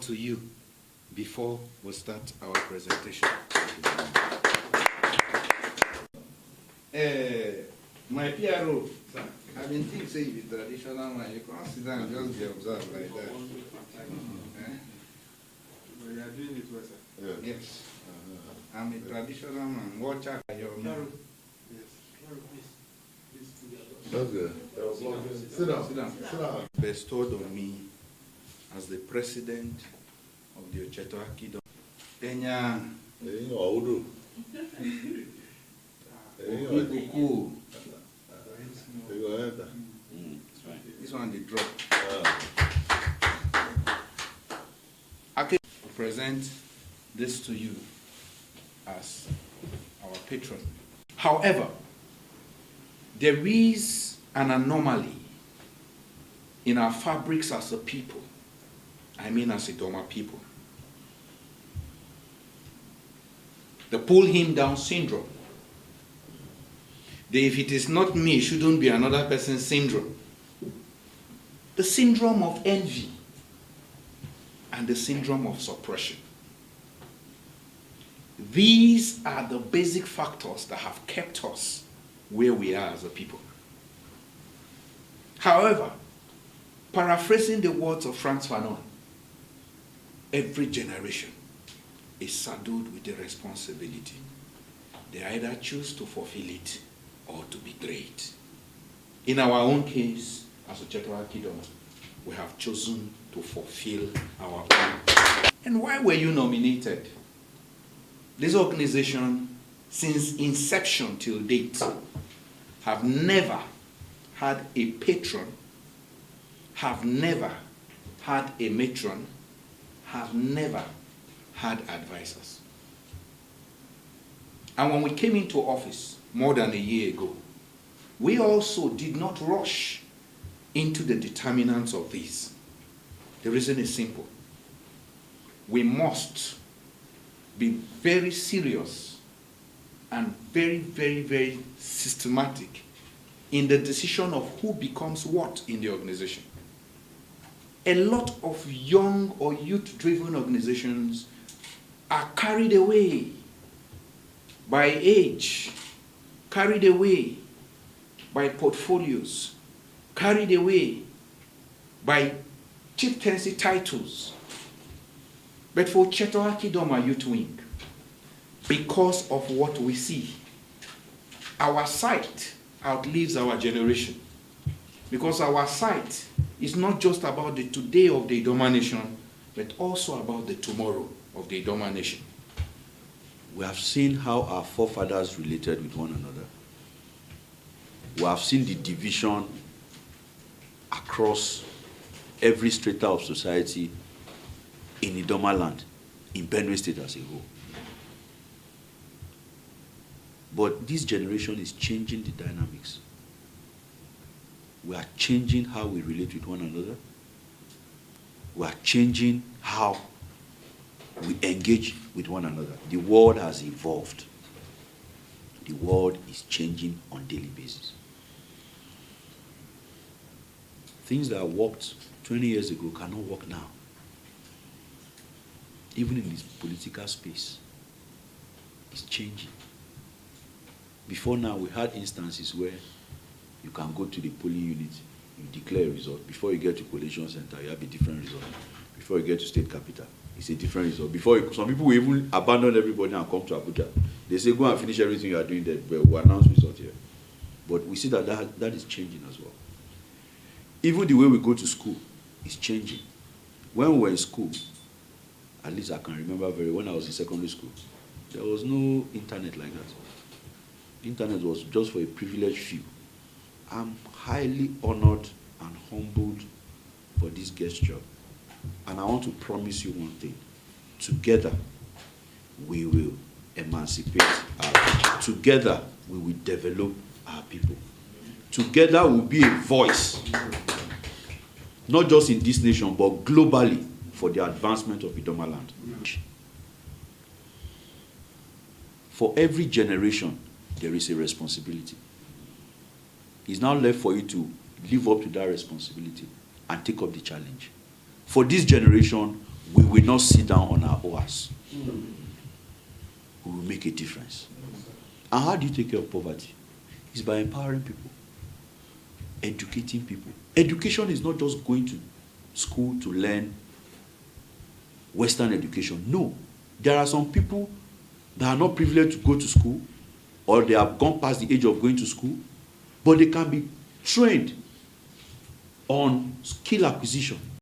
to you before we start our presentation. My PRO, sir, I've been thinking say the traditional man, you can't sit down and just be observed like that. Well, you are doing it well, sir. Yeah. Yes. I'm a traditional man. Watch out your man. Yes. That's good. Sit down. Sit down. Sit down. Bestowed on me as the president of the Oche Kingdom. Kenya. You know, I will do. Cool. You go ahead. This one they drop. I can present this to you as our patron. However, there is an anomaly in our fabrics as a people. I mean as Idoma people. The pull him down syndrome. The if it is not me, it shouldn't be another person's syndrome. The syndrome of envy and the syndrome of suppression. These are the basic factors that have kept us where we are as a people. However, paraphrasing the words of Frantz Fanon, every generation is saddled with a responsibility. They either choose to fulfill it or to betray it. In our own case, as Oche Kingdom, we have chosen to fulfill our own. And why were you nominated? This organization, since inception till date, have never had a patron, have never had a matron, have never had advisors. And when we came into office more than a year ago, we also did not rush into the determinants of this. The reason is simple. We must be very serious and very, very, very systematic in the decision of who becomes what in the organization. A lot of young or youth-driven organizations are carried away by age, carried away by portfolios, carried away by chieftaincy titles. But for Oche Kingdom Youth Wing, because of what we see, our sight outlives our generation. Because our sight is not just about the today of the Idoma nation, but also about the tomorrow of the Idoma nation. We have seen how our forefathers related with one another. We have seen the division across every strata of society in Idoma land, in Benue State as a whole. But this generation is changing the dynamics. We are changing how we relate with one another. We are changing how we engage with one another. The world has evolved. The world is changing on a daily basis. Things that worked 20 years ago cannot work now. Even in this political space, it's changing. Before now, we had instances where you can go to the polling unit, you declare a result. Before you get to collation center, you have a different result. Before you get to state capital, it's a different result. Some people will even abandon everybody and come to Abuja. They say, go and finish everything you are doing there, but we'll announce result here. But we see that is changing as well. Even the way we go to school is changing. When we were in school, at least I can remember when I was in secondary school, there was no internet like that. Internet was just for a privileged few. I'm highly honored and humbled for this gesture. And I want to promise you one thing. Together, we will emancipate our people. Together, we will develop our people. Together, we'll be a voice, not just in this nation, but globally, for the advancement of Idoma land. For every generation, there is a responsibility. It's now left for you to live up to that responsibility and take up the challenge. For this generation, we will not sit down on our oars. We will make a difference. And how do you take care of poverty? It's by empowering people, educating people. Education is not just going to school to learn Western education. No. There are some people that are not privileged to go to school, or they have gone past the age of going to school, but they can be trained on skill acquisition.